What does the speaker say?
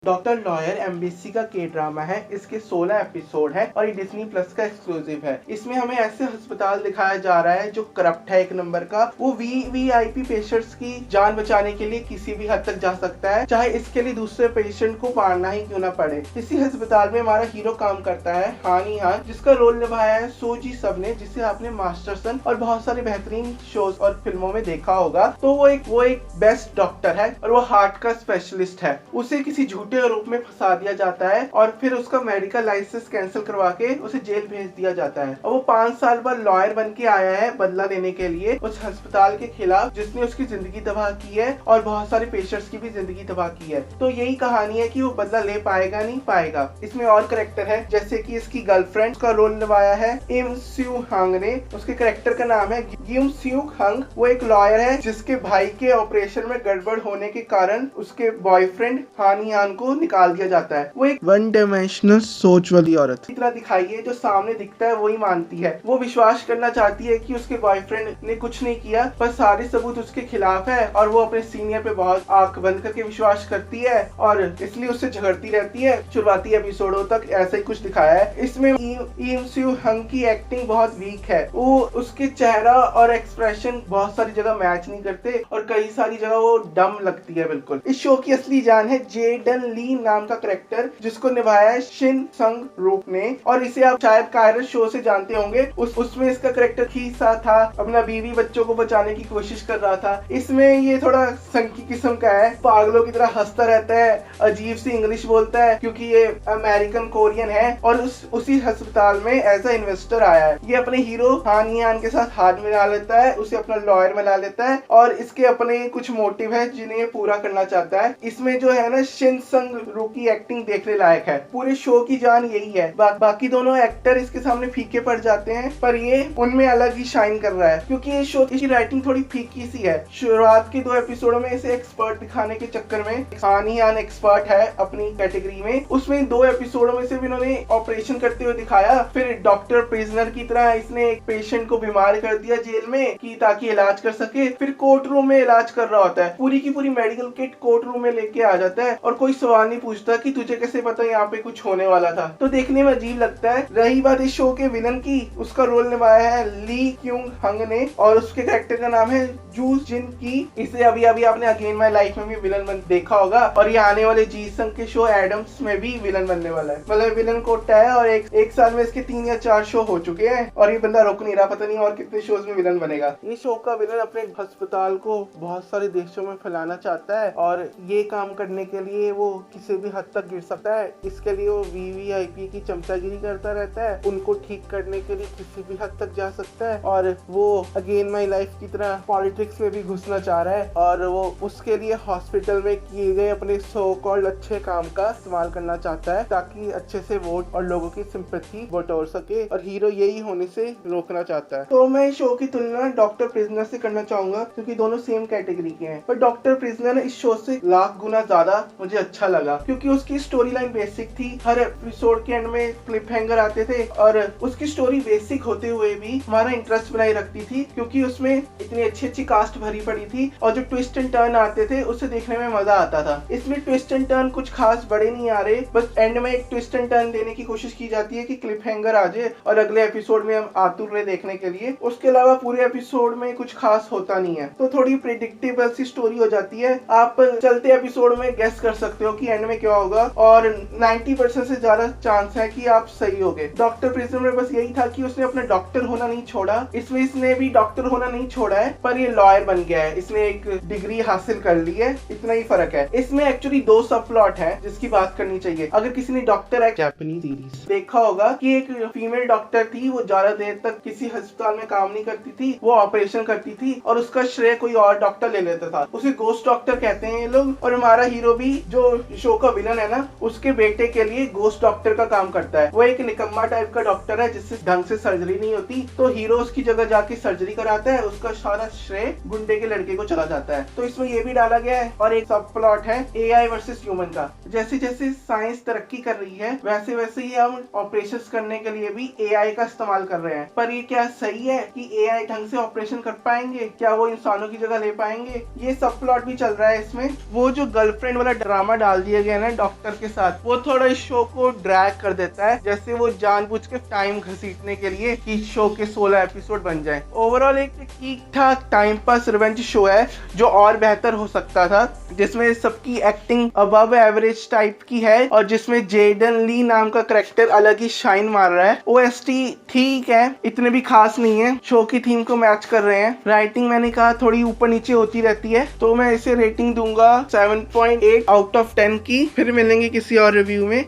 Doctor lawyer MBC का के drama है। इसके 16 एपिसोड है और ये डिज्नी प्लस का एक्सक्लूसिव है। इसमें हमें ऐसे अस्पताल दिखाया जा रहा है जो करप्ट है एक नंबर का। वो वीवीआईपी पेशेंट्स की जान बचाने के लिए किसी भी हद तक जा सकता है, चाहे इसके लिए दूसरे पेशेंट को मारना ही क्यों ना पड़े। इसी अस्पताल में हमारा हीरो काम करता है हानी हान, जिसका रोल निभाया है सोजी सब ने, जिसे आपने मास्टरसन और बहुत सारे बेहतरीन शोज और फिल्मों में देखा होगा। तो वो एक बेस्ट डॉक्टर है और वो हार्ट का स्पेशलिस्ट है। उसे किसी झूठे आरोप में फंसा दिया जाता है और फिर उसका मेडिकल लाइसेंस कैंसिल करवा के उसे जेल भेज दिया जाता है। और वो 5 साल बाद लॉयर बन के आया है बदला लेने के लिए उस अस्पताल के खिलाफ जिसने उसकी जिंदगी तबाह की है और बहुत सारे पेशेंट्स की भी जिंदगी तबाह की है। तो यही कहानी है कि वो बदला ले पाएगा नहीं पाएगा। इसमें और कैरेक्टर है, जैसे कि इसकी गर्लफ्रेंड का रोल निभाया है इम स्यू हंग ने। उसके कैरेक्टर का नाम है गिम स्यू हंग। वो एक लॉयर है जिसके भाई के ऑपरेशन में गड़बड़ होने के कारण उसके बॉयफ्रेंड हानी हान को निकाल दिया जाता है। वो एक वन डायमेंशनल सोच वाली औरत की तरह दिखाई है, जो सामने दिखता है वही मानती है। वो विश्वास करना चाहती है कि उसके बॉयफ्रेंड ने कुछ नहीं किया, पर सारे सबूत उसके खिलाफ है और वो अपने सीनियर पे बहुत आंख बंद करके विश्वास करती है और इसलिए उससे झगड़ती रहती है। शुरुआती एपिसोडों तक ऐसा ही कुछ दिखाया है। इसमें इम स्यू हंग की एक्टिंग बहुत वीक है। वो उसके चेहरा और एक्सप्रेशन बहुत सारी जगह मैच नहीं करते और कई सारी जगह वो डम लगती है बिल्कुल। इस शो की असली जान है जेडन ली नाम का कैरेक्टर, जिसको निभाया है शिन संग रूक ने। और इसे आप शायद कायरस शो से जानते होंगे। उसमें इसका कैरेक्टर खीसा था, अपना बीवी बच्चों को बचाने की कोशिश कर रहा था। इसमें ये थोड़ा संकी किस्म का है, पागलों की तरह हंसता रहता है, अजीब सी इंग्लिश बोलता है क्योंकि ये अमेरिकन कोरियन है और उसी अस्पताल में एज ए इन्वेस्टर आया है। ये अपने हीरो हानी हान के साथ हाथ मिला लेता है, उसे अपना लॉयर बना लेता है और इसके अपने कुछ मोटिव है जिन्हें ये पूरा करना चाहता है। इसमें जो है ना शिन संग रू की एक्टिंग देखने लायक है। पूरे शो की जान यही है। बाकी दोनों एक्टर इसके सामने फीके पड़ जाते हैं, पर ये उनमें अलग ही शाइन कर रहा है क्योंकि ये शो की राइटिंग थोड़ी फीकी सी है। शुरुआत के 2 एपिसोडों में इसे एक्सपर्ट दिखाने के चक्कर में हानी हान एक्सपर्ट है अपनी कैटेगरी में। उसमें 2 एपिसोडों में सिर्फ इन्होंने ऑपरेशन करते हुए दिखाया, फिर डॉक्टर प्रिजनर की तरह इसने एक पेशेंट को बीमार कर दिया जेल में कि ताकि इलाज कर सके। फिर कोर्ट रूम में इलाज कर रहा होता है, पूरी की पूरी मेडिकल किट कोर्ट रूम में लेके आ जाता है और कोई सवाल नहीं पूछता कि तुझे कैसे पता यहाँ पे कुछ होने वाला था। तो देखने में अजीब लगता है। रही बात इस शो के विलन की, उसका रोल निभाया है ली क्यूंग हंग ने और उसके कैरेक्टर का नाम है जू जिन की। इसे अभी आपने अगेन माय लाइफ में भी विलन बन देखा होगा और ये आने वाले जी संग के शो एडम्स में भी विलन बनने वाला है। मतलब विलन कोटा है और एक साल में इसके 3 या 4 शो हो चुके हैं और ये बंदा रुक नहीं रहा, पता नहीं और कितने शोज में विलन बनेगा। ये शो का विलन अपने अस्पताल को बहुत सारे देशों में फैलाना चाहता है और ये काम करने के लिए वो किसी भी हद तक गिर सकता है। इसके लिए वो वीवीआईपी की चमचागिरी करता रहता है, उनको ठीक करने के लिए किसी भी हद तक जा सकता है और वो अगेन माय लाइफ की तरह पॉलिटिक्स में भी घुसना चाह रहा है और वो उसके लिए हॉस्पिटल में किए गए अपने सो कॉल्ड अच्छे काम का इस्तेमाल करना चाहता है ताकि अच्छे से वोट और लोगों की सिंपैथी बटोर सके और हीरो यही होने से रोकना चाहता है। तो मैं शो की तुलना डॉक्टर प्रिजनर से करना चाहूंगा क्योंकि दोनों सेम कैटेगरी के हैं, पर डॉक्टर प्रिजनर इस शो से लाख गुना ज्यादा मुझे अच्छा लगा क्योंकि उसकी स्टोरी लाइन बेसिक थी। हर एपिसोड के एंड में क्लिप हैंगर आते थे और उसकी स्टोरी बेसिक होते हुए भी हमारा इंटरेस्ट बनाए रखती थी क्योंकि उसमें इतनी अच्छी कास्ट भरी पड़ी थी और जो ट्विस्ट एंड टर्न आते थे उसे देखने में मजा आता था। इसमें ट्विस्ट एंड टर्न कुछ खास बड़े नहीं आ रहे, बस एंड में एक ट्विस्ट एंड टर्न देने की कोशिश की जाती है कि क्लिप हैंगर आ जाए और अगले एपिसोड में हम आतुर रहे देखने के लिए। उसके अलावा पूरे एपिसोड में कुछ खास होता नहीं है, तो थोड़ी प्रेडिक्टेबल सी स्टोरी हो जाती है। आप चलते एपिसोड में गेस कर सकते हो कि एंड में क्या होगा और 90% से ज्यादा चांस है कि आप सही होगे। डॉक्टर प्रिजनर में बस यही था कि उसने अपना डॉक्टर होना नहीं छोड़ा, इसमें इसने भी डॉक्टर होना नहीं छोड़ा है पर ये लॉयर बन गया है, इसने एक डिग्री हासिल कर ली है, इतना ही फर्क है। इसमें एक्चुअली 2 सब प्लॉट है जिसकी बात करनी चाहिए। अगर किसी ने डॉक्टर एक्ट जापानीज सीरीज देखा होगा कि एक फीमेल डॉक्टर थी, वो ज्यादा देर तक किसी अस्पताल में काम नहीं करती थी, वो ऑपरेशन करती थी और उसका श्रेय कोई और डॉक्टर ले लेता था। उसे गोस्ट डॉक्टर कहते हैं ये लोग। और हमारा हीरो भी जो शो का विलन है ना, उसके बेटे के लिए गोस्ट डॉक्टर का काम करता है। वो एक निकम्मा टाइप का डॉक्टर है जिससे ढंग से सर्जरी नहीं होती, तो हीरो उसकी जगह जाके सर्जरी कराता है, उसका सारा श्रेय गुंडे के लड़के को चला जाता है। तो इसमें ये भी डाला गया है। और एक सब प्लॉट है एआई वर्सेस ह्यूमन का। जैसे जैसे साइंस तरक्की कर रही है वैसे वैसे ही हम ऑपरेशन करने के लिए भी एआई का इस्तेमाल कर रहे हैं, पर ये क्या सही है कि एआई ढंग से ऑपरेशन कर पाएंगे? क्या वो इंसानों की जगह ले पाएंगे? ये सब प्लॉट भी चल रहा है इसमें। वो जो गर्लफ्रेंड वाला ड्रामा डाल डाल दिया गया ना डॉक्टर के साथ, वो थोड़ा इस शो को ड्रैग कर देता है, जैसे वो जानबूझ के टाइम घसीटने के लिए कि शो के 16 एपिसोड बन जाए। ओवरऑल एक ठीक ठाक टाइम पास रिवेंज शो है जो और बेहतर हो सकता था, जिसमें सबकी एक्टिंग अबव एवरेज टाइप की है और जिसमें जेडन ली नाम का कैरेक्टर अलग ही शाइन मार रहा है। ओएसटी ठीक है, इतने भी खास नहीं है, शो की थीम को मैच कर रहे हैं। राइटिंग मैंने कहा थोड़ी ऊपर नीचे होती रहती है, तो मैं इसे रेटिंग दूंगा 7.8 आउट ऑफ 10 की। फिर मिलेंगे किसी और रिव्यू में।